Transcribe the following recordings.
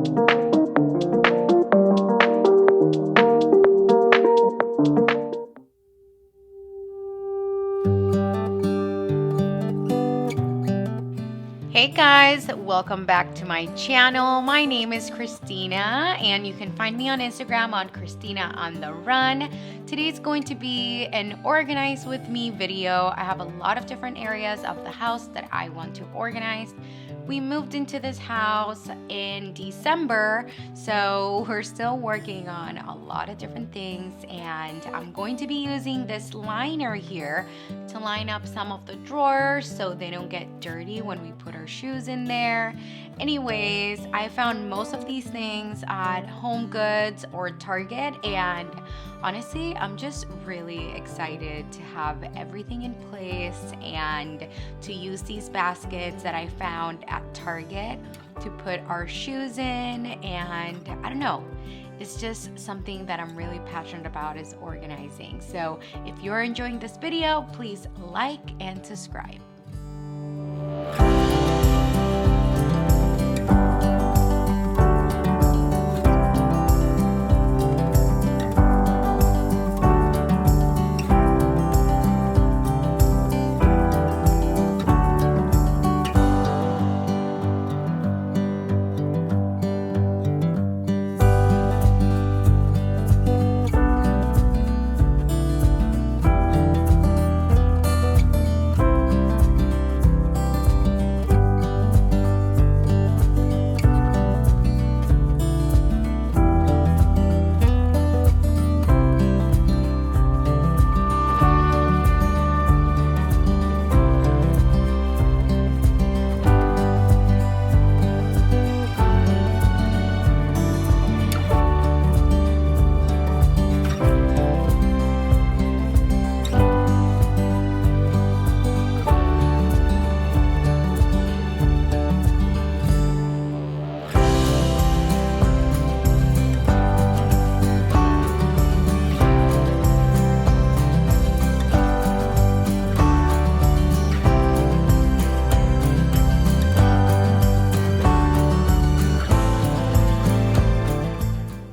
Hey guys, welcome back to my channel. My name is Cristina and you can find me on Instagram on Cristina on the Run. Today's going to be an organize with me video. I have a lot of different areas of the house that I want to organize. We moved into this house in December, so we're still working on a lot of different things, and I'm going to be using this liner here to line up some of the drawers so they don't get dirty when we put our shoes in there. Anyways, I found most of these things at Home Goods or Target, and honestly, I'm just really excited to have everything in place and to use these baskets that I found at Target to put our shoes in. And I don't know, it's just something that I'm really passionate about, is organizing. So if you're enjoying this video, please like and subscribe.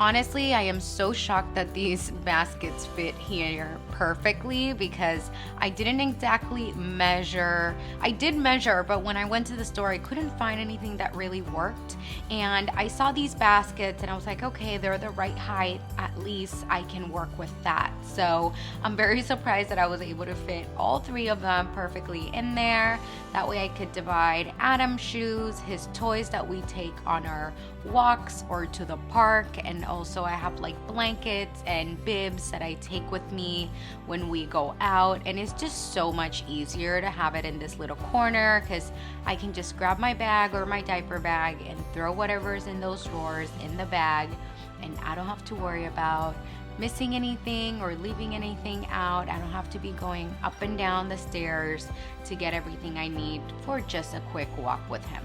Honestly, I am so shocked that these baskets fit here perfectly because I didn't exactly measure. I did measure, but when I went to the store, I couldn't find anything that really worked. And I saw these baskets and I was like, okay, they're the right height. At least I can work with that. So I'm very surprised that I was able to fit all three of them perfectly in there. That way I could divide Adam's shoes, his toys that we take on our walks or to the park, and also I have like blankets and bibs that I take with me when we go out, and it's just so much easier to have it in this little corner because I can just grab my bag or my diaper bag and throw whatever's in those drawers in the bag, and I don't have to worry about missing anything or leaving anything out. I don't have to be going up and down the stairs to get everything I need for just a quick walk with him.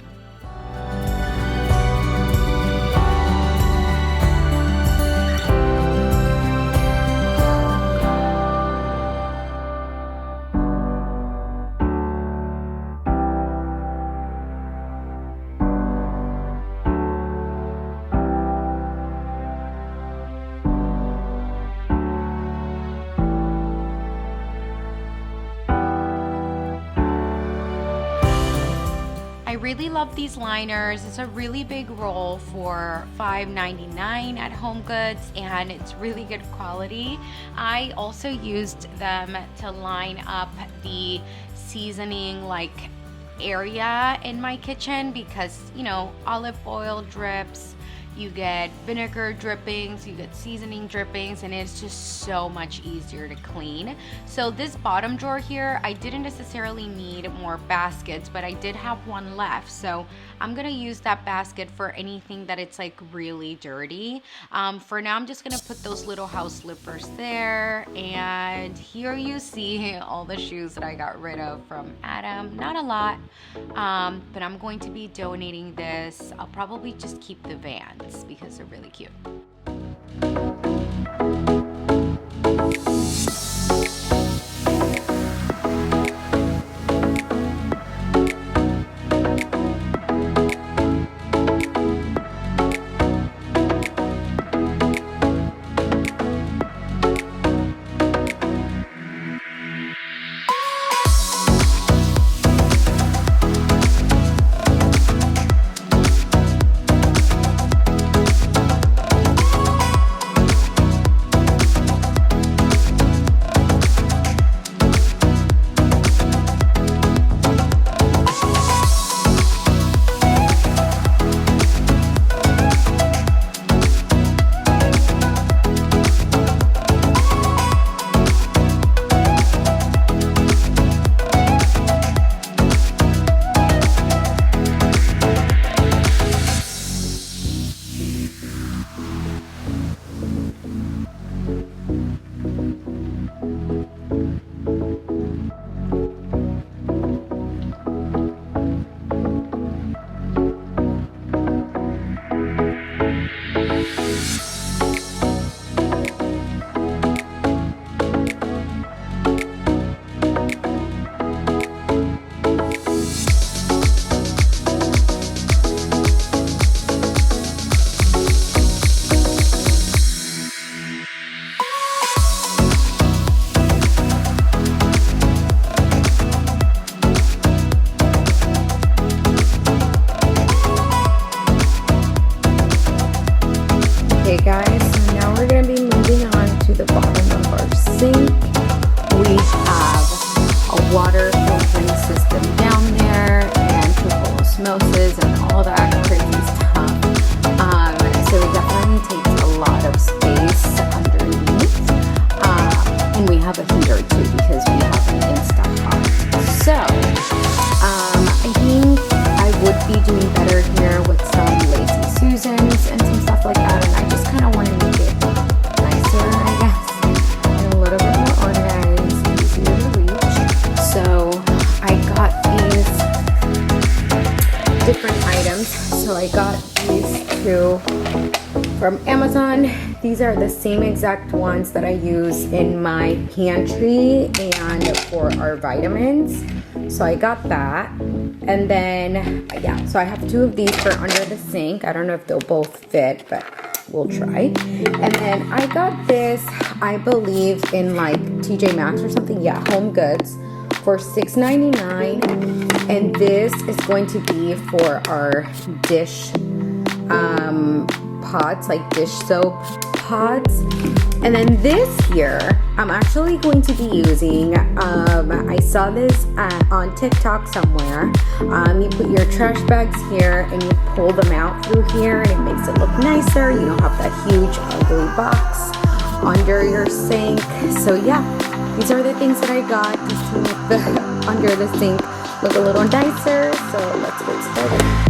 I really love these liners. It's a really big roll for $5.99 at Home Goods, and it's really good quality. I also used them to line up the seasoning area in my kitchen because, you know, olive oil drips, you get vinegar drippings, you get seasoning drippings, and it's just so much easier to clean. So this bottom drawer here, I didn't necessarily need more baskets, but I did have one left. So I'm gonna use that basket for anything that it's like really dirty. For now, I'm just gonna put those little house slippers there. And here you see all the shoes that I got rid of from Adam. Not a lot, but I'm going to be donating this. I'll probably just keep the Vans because they're really cute. Okay guys, so now we're going to be moving on to the bottom of our sink. We have a water filtering system down there and triple osmosis and all that crazy stuff. So it definitely takes a lot of space underneath. And we have a heater too because we have an Instapot. So I think I would be doing better here with some Lazy Susans and some stuff like that. And I just kind of want to make it nicer, I guess, and a little bit more organized, easier to reach. So I got these different items. So I got these two from Amazon. These are the same exact ones that I use in my pantry and for our vitamins. So I got that. And then, yeah, so I have two of these for under the sink. I don't know if they'll both fit, but we'll try. And then I got this, I believe in like TJ Maxx or something. Yeah, Home Goods for $6.99. And this is going to be for our dish pods, like dish soap pods. And then this here, I'm actually going to be using, I saw this on TikTok somewhere. You put your trash bags here and you pull them out through here and it makes it look nicer. You don't have that huge ugly box under your sink. So yeah, these are the things that I got just to make the under the sink look a little nicer. So let's get started.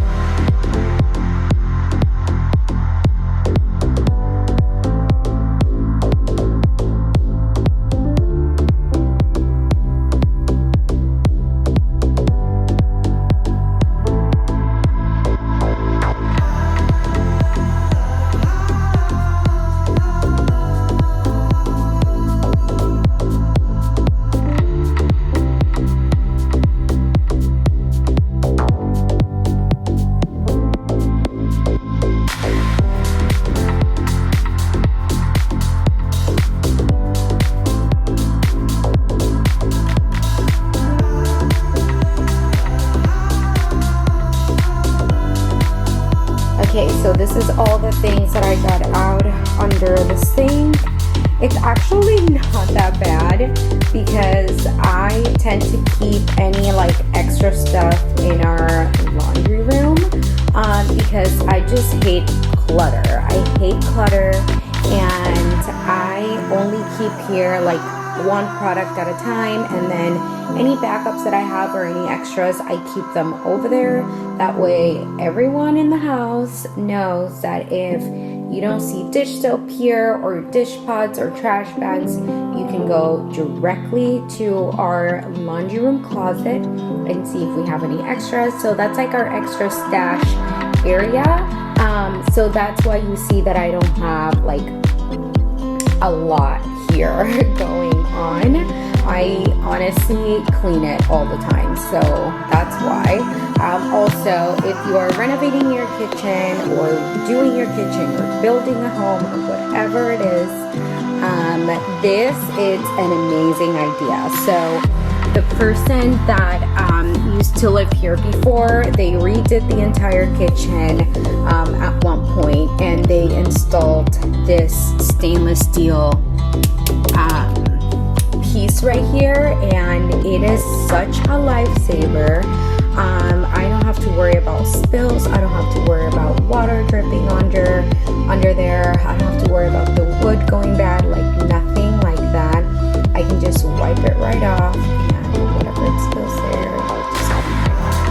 Okay, so this is all the things that I got out under the sink. It's actually not that bad because I tend to keep any like extra stuff in our laundry room because I just hate clutter. I hate clutter and I only keep here like one product at a time, and then any backups that I have or any extras, I keep them over there. That way everyone in the house knows that if you don't see dish soap here or dish pods or trash bags, you can go directly to our laundry room closet and see if we have any extras. So that's like our extra stash area. So that's why you see that I don't have like a lot here going on. I honestly clean it all the time, so that's why. Also, if you are renovating your kitchen or doing your kitchen or building a home or whatever it is, this is an amazing idea. So the person that used to live here before, they redid the entire kitchen at one point, and they installed this stainless steel piece right here, and it is such a lifesaver. I don't have to worry about spills. I don't have to worry about water dripping under there. I don't have to worry about the wood going bad, like nothing like that. I can just wipe it right off, and whatever it spills there, I'll just have it right off.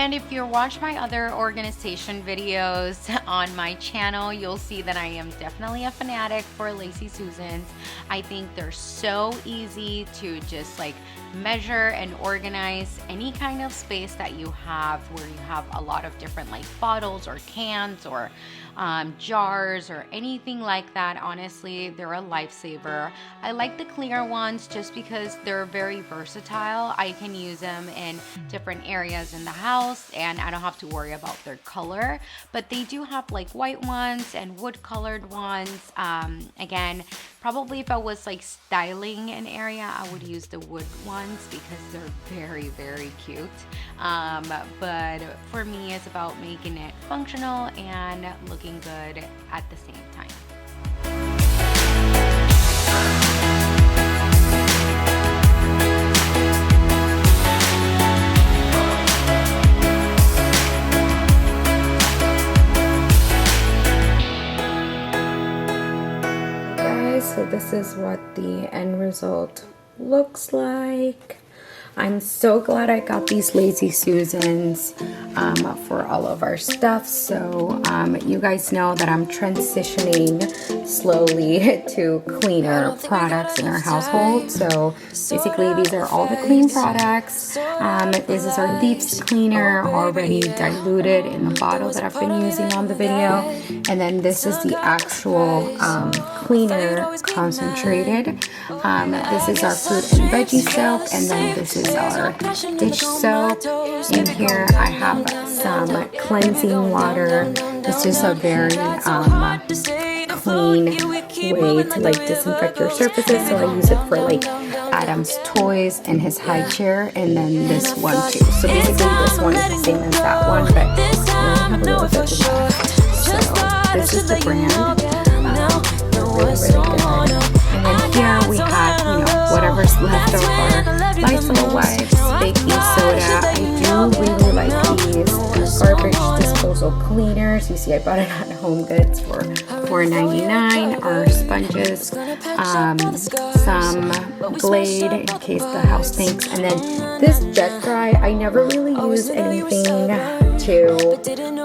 And if you watch my other organization videos on my channel, you'll see that I am definitely a fanatic for Lazy Susans. I think they're so easy to just like measure and organize any kind of space that you have, where you have a lot of different like bottles or cans or jars or anything like that. Honestly, they're a lifesaver. I like the clear ones just because they're very versatile. I can use them in different areas in the house and I don't have to worry about their color. But they do have like white ones and wood colored ones. Again, probably if I was like styling an area, I would use the wood ones because they're very, very cute. But for me, it's about making it functional and looking good at the same time. So this is what the end result looks like. I'm so glad I got these Lazy Susans for all of our stuff. So you guys know that I'm transitioning slowly to cleaner products in our household. So basically these are all the clean products. This is our deep cleaner already diluted in the bottle that I've been using on the video. And then this is the actual cleaner concentrated. This is our fruit and veggie soap, and then this is our dish soap. In here I have some cleansing water. It's just a very clean way to like disinfect your surfaces, so I use it for like Adam's toys and his high chair, and then this one too. So basically this one is the same as that one, but we have a little bit left. So this is the brand. Really good. And then here we have, you know, whatever's left of our Lysol wipes, baking soda. I do really like these garbage disposal cleaners. You see I bought it on Home Goods for $4.99. Our sponges, some Glade in case the house stinks, and then this jet dry. I never really use anything to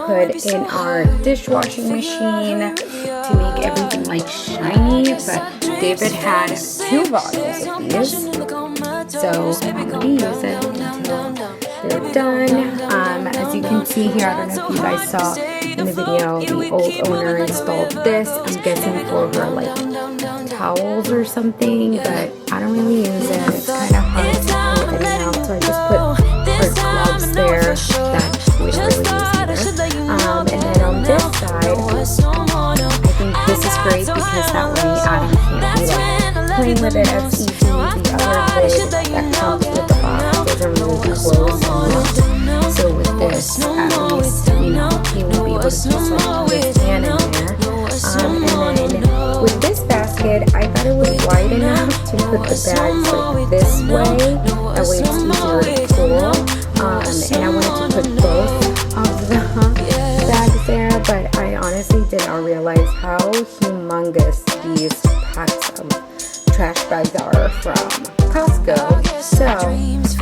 put in our dishwashing machine to make everything like shiny, but David had 2 bottles of these, so I'm going to use it until they're done. As you can see here, I don't know if you guys saw in the video, the old owner installed this, I'm guessing for her like towels or something, but I don't really use it. It's kind of hard to pull it out, so I just put her gloves there that we don't really use either. And then on this side, I think this is great because that way Adam can't be like playing with it as easy. The other lid that comes with the box doesn't really close enough. So with this, at least, you know, he will be able to just like put his hand in there. And then with this basket, I thought it was wide enough to put the bags like this way. That way it's easier to pull. And I wanted to put both of the bags there, but I honestly did not realize how humongous these packs of trash bags are from Costco. So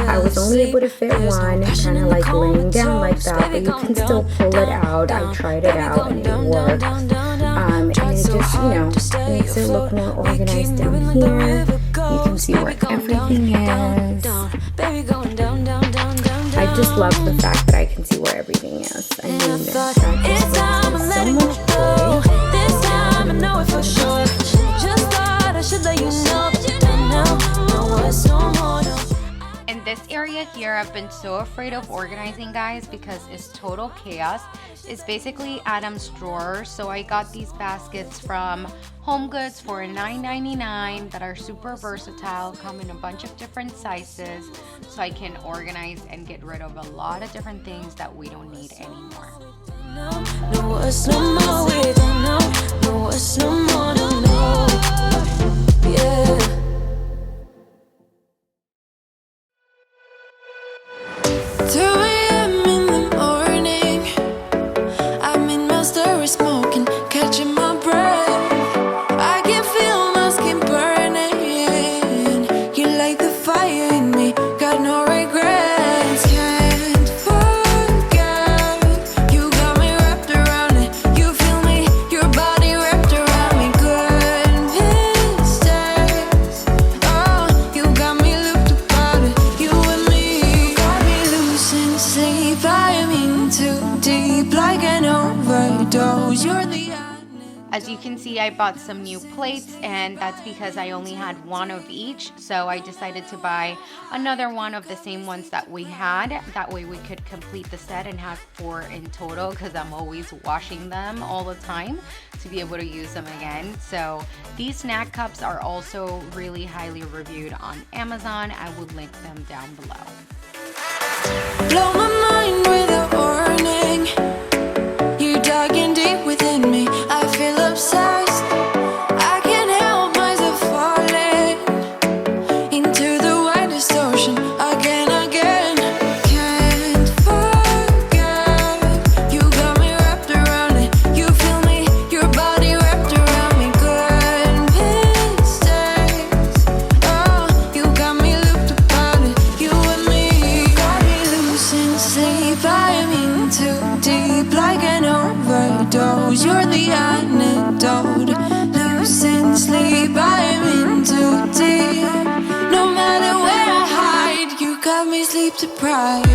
I was only able to fit one, kind of like laying down like that, but you can still pull it out. I tried it out and it worked. And it just, you know, makes it look more organized down here. You can see where everything is. I just love the fact that I can see where everything is. I mean, that just brings me so much joy. This time I know it for sure. Just thought I should let you know that you don't know what's no more. In this area here, I've been so afraid of organizing, guys, because it's total chaos. It's basically Adam's drawer. So I got these baskets from Home Goods for $9.99 that are super versatile, come in a bunch of different sizes, so I can organize and get rid of a lot of different things that we don't need anymore. Yeah. 2 a.m. in the morning, I'm in my story smoking, catching my breath. I can feel my skin burning. You light the fire in me, got no regrets. Can't forget overdose. You're the As you can see, I bought some new plates, and that's because I only had one of each, so I decided to buy another one of the same ones that we had. That way we could complete the set and have 4 in total, because I'm always washing them all the time to be able to use them again. So these snack cups are also really highly reviewed on Amazon. I will link them down below. blow my mind with a warning. You dug in deep within me. I feel obsessed. I can't help myself falling into the widest ocean again, again. Can't forget. You got me wrapped around it. You feel me, your body wrapped around me. Good mistakes. Oh, you got me looped upon it. You and me got me losing sleep. I'm in too deep, like an overdose. You're the antidote. Losing sleep, I'm in too deep. No matter where I hide, you got me sleep deprived.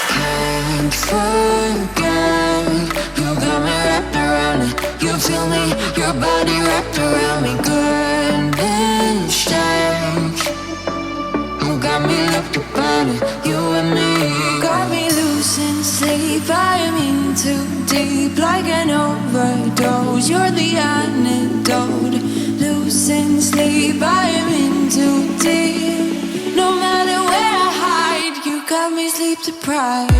Can't forget. You got me wrapped around it. You feel me, your body wrapped around me. Good mistake. You got me looked upon it. You and me got me losing sleep. I'm in too deep, like an overdose. You're the antidote. Losing sleep, I'm in too deep. No matter where I hide, you got me sleep deprived.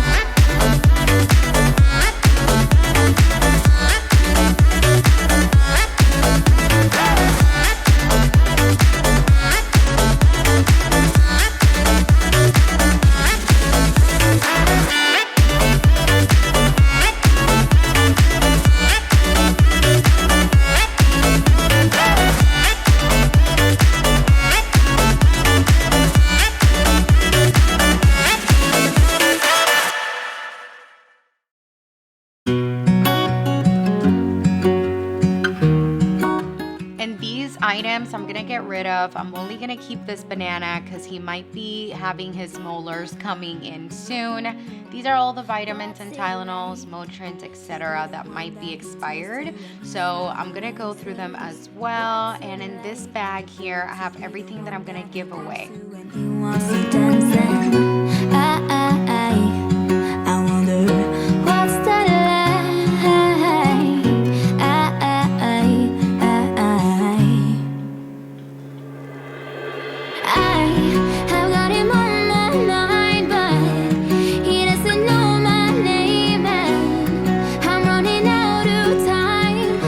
And these items I'm gonna get rid of. I'm only gonna keep this banana because he might be having his molars coming in soon. These are all the vitamins and Tylenols, Motrins, etc. that might be expired. So I'm gonna go through them as well. And in this bag here, I have everything that I'm gonna give away. He wants to dance and I wonder what's that like. I have got him on my mind, but he doesn't know my name, and I'm running out of time.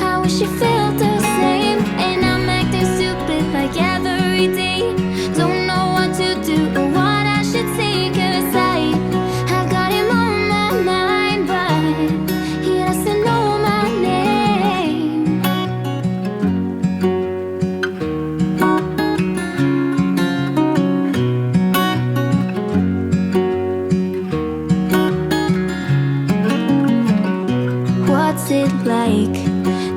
I wish he felt the same, and I'm acting stupid like every day. Don't know what to do or what I should say, 'cause I've got him on my mind, but he doesn't know my name. What's it like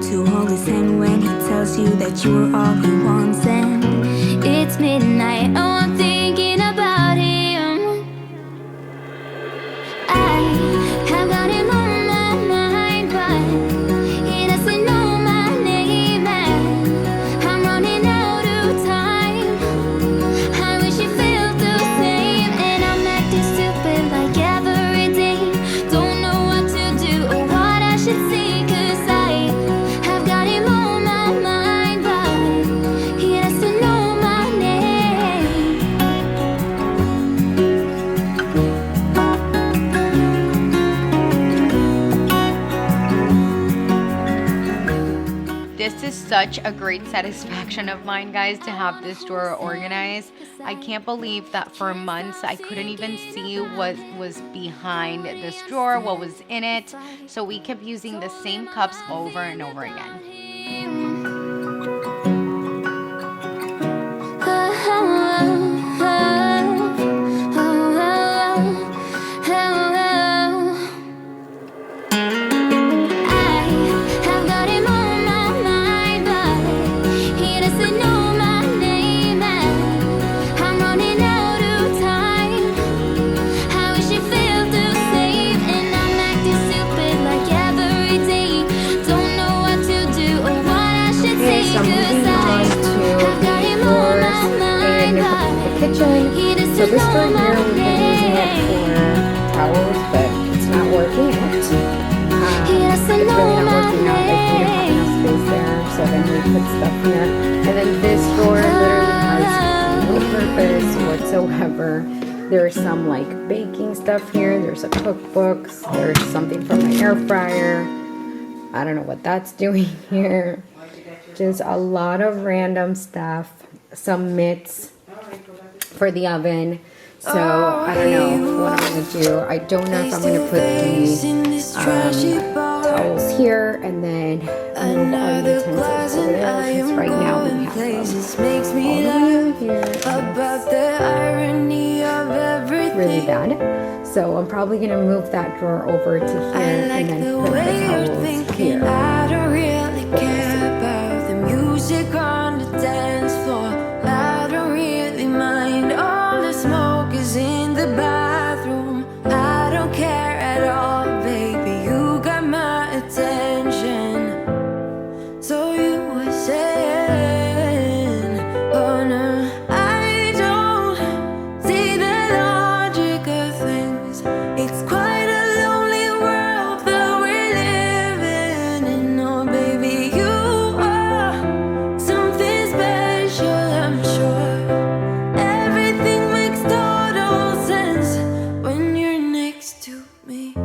to hold his hand when he tells you that you're all he wants, and it's midnight? Oh, I'm thinking about him. I have got him on my mind, but he doesn't know my name, and I'm running out of time. I wish he felt the same, and I'm acting stupid like every day. Don't know what to do or what I should say, 'cause I've got him on my mind, but he doesn't know my name. This is such a great satisfaction of mine, guys, to have this drawer organized. I can't believe that for months I couldn't even see what was behind this drawer, what was in it. So we kept using the same cups over and over again. Kitchen. So this drawer here, we've been using it for towels, but it's not working out. It's really not working out. Like, we don't have enough space there, so then we put stuff here. And then this drawer literally has no purpose whatsoever. There's some like baking stuff here. There's a cookbooks. There's something from my air fryer. I don't know what that's doing here. Just a lot of random stuff. Some mitts for the oven. So I don't know what I'm gonna do. I don't know if I'm gonna put the towels here and then move our utensils over there, because right now we have them all here. Really bad. So I'm probably gonna move that drawer over to here and then put the towels here. I don't really care about the music on the dance floor. I don't really mind. All the smoke is in the bathroom. I don't care at all, baby. You got my attention. So you were saying, oh no, I don't see the logic of things. It's quite a lonely world that we're living in. Oh baby, you are something special, I'm sure. Everything makes total sense when you're next to me.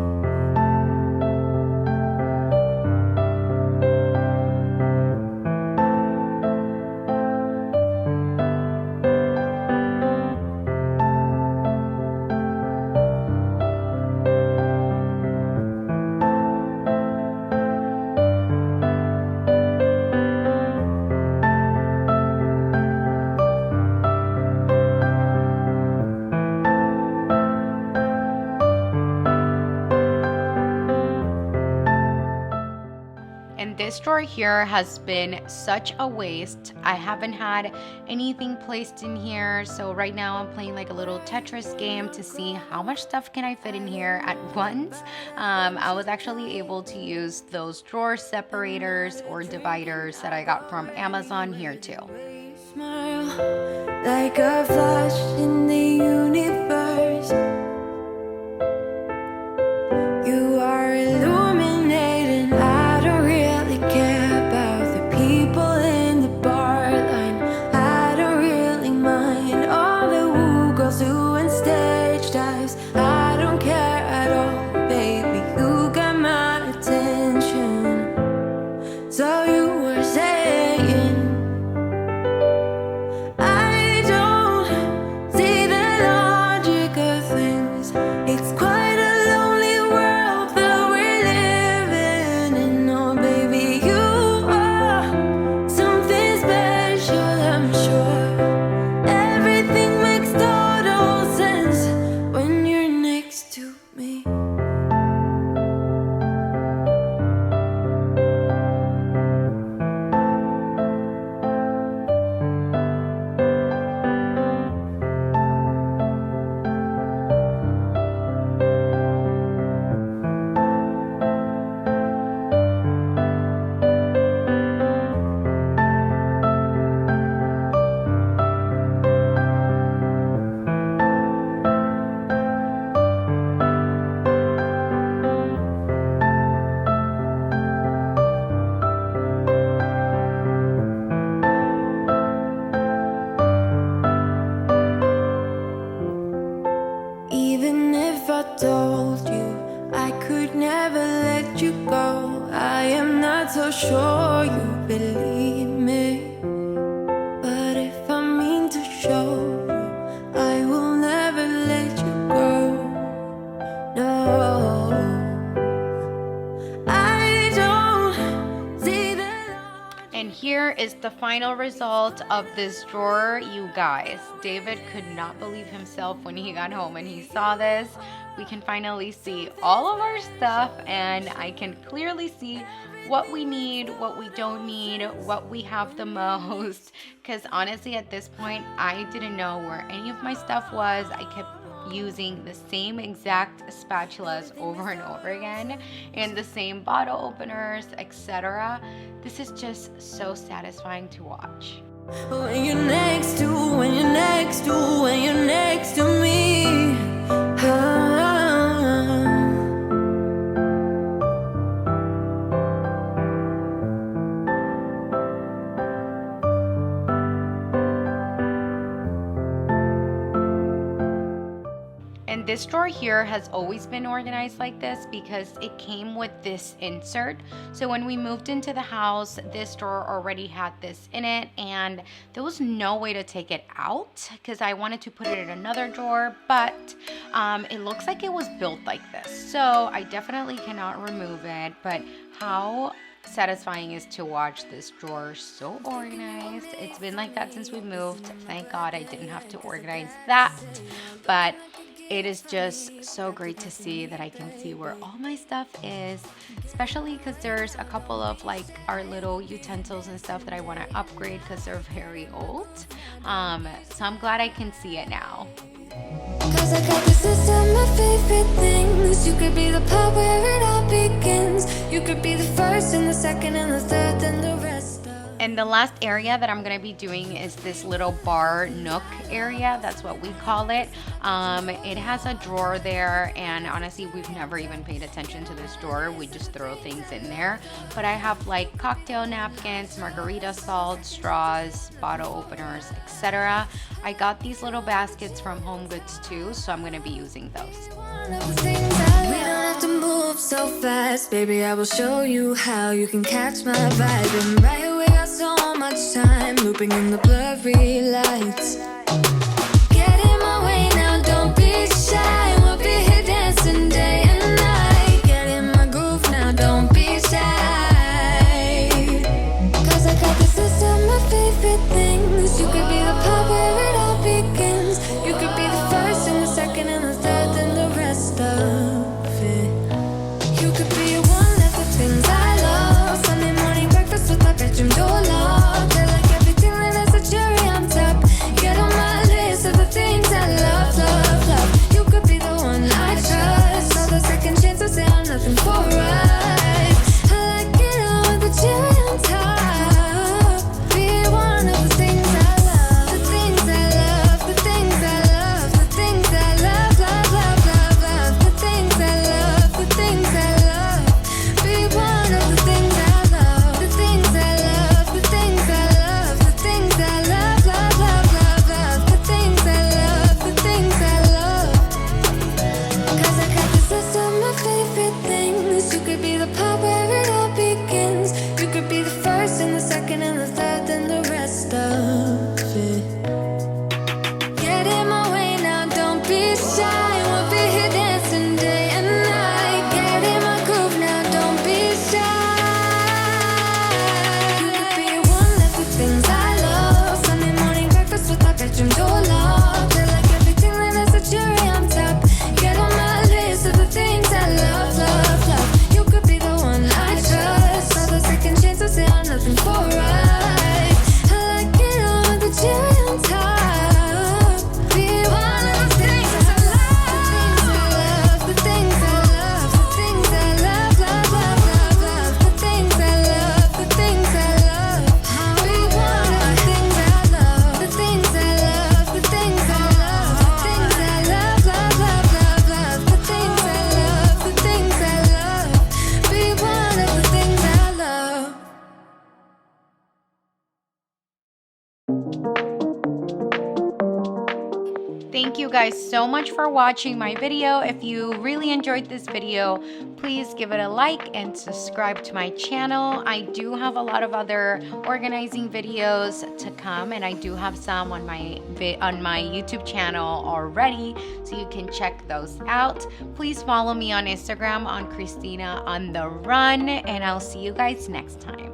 And this drawer here has been such a waste. I haven't had anything placed in here. So right now I'm playing like a little Tetris game to see how much stuff can I fit in here at once. I was actually able to use those drawer separators or dividers that I got from Amazon here too. Smile like a flash in the universe. You are illuminating. I don't really care about the people in the bar line. I don't really mind all the woo girls doing stage dives. I don't care at all, baby. You got my attention. So you were saying, I don't see the logic could never let you go. I am not so sure you believe me, but if I mean to show you, I will never let you go. No, I don't see the light. And here is the final result of this drawer, you guys. David could not believe himself when he got home and he saw this. We can finally see all of our stuff, and I can clearly see what we need, what we don't need, what we have the most. Because honestly, at this point, I didn't know where any of my stuff was. I kept using the same exact spatulas over and over again, and the same bottle openers, etc. This is just so satisfying to watch. When you're next to, when you're next to, when you're next to me. And this drawer here has always been organized like this because it came with this insert. So when we moved into the house, this drawer already had this in it, and there was no way to take it out because I wanted to put it in another drawer, but it looks like it was built like this. So I definitely cannot remove it, but how satisfying is to watch this drawer so organized. It's been like that since we moved. Thank God I didn't have to organize that, but it is just so great to see that I can see where all my stuff is, especially because there's a couple of like our little utensils and stuff that I want to upgrade because they're very old. So I'm glad I can see it now. Cause I got this list of my favorite things. You could be the part where it all begins. You could be the first and the second and the third and the rest. And the last area that I'm going to be doing is this little bar nook area. That's what we call it. It has a drawer there, and honestly, we've never even paid attention to this drawer. We just throw things in there. But I have like cocktail napkins, margarita salt, straws, bottle openers, etc. I got these little baskets from Home Goods too, so I'm going to be using those. We don't have to move so fast, baby. I will show you how you can catch my vibe. And right away, got so much time looping in the blurry lights. Get in my way now, don't be shy. We'll be here dancing day and night. Get in my groove now, don't be shy. Cause I got this list of my favorite things. You could be the part where it all begins. You could be the first and the second and the third and the rest of it. You could be one of the things I love. Sunday morning breakfast with my bedroom door locked. I like everything that has a cherry on top. Get on my list of the things I love, love, love. You could be the one I trust. All the second chances say I'm nothing for right. I like it all with the cherry on top. Be one of the things I love. The things I love, the things I love, the things I love, love, love, love, love. The things I love, the things I love. Be one of the things I love. The things I love, the things I love, the things I love, love, love, love, love. The things I love, the things I love. Cause I got this list of my favorite things. You could be the part where it all begins. You could be the first and the second and the third and the rest of it. Get in my way now, don't be shy. We'll be here dancing day and night. Get in my groove now, don't be shy. You could be one of the things I love. Sunday morning breakfast with my bedroom door locked. I like everything that has a cherry on top. Get on my list of the things I love, love, love. You could be the one I you guys so much for watching my video. If you really enjoyed this video, please give it a like and subscribe to my channel. I do have a lot of other organizing videos to come, and I do have some on my YouTube channel already, so you can check those out. Please follow me on Instagram on Cristina on the Run, and I'll see you guys next time.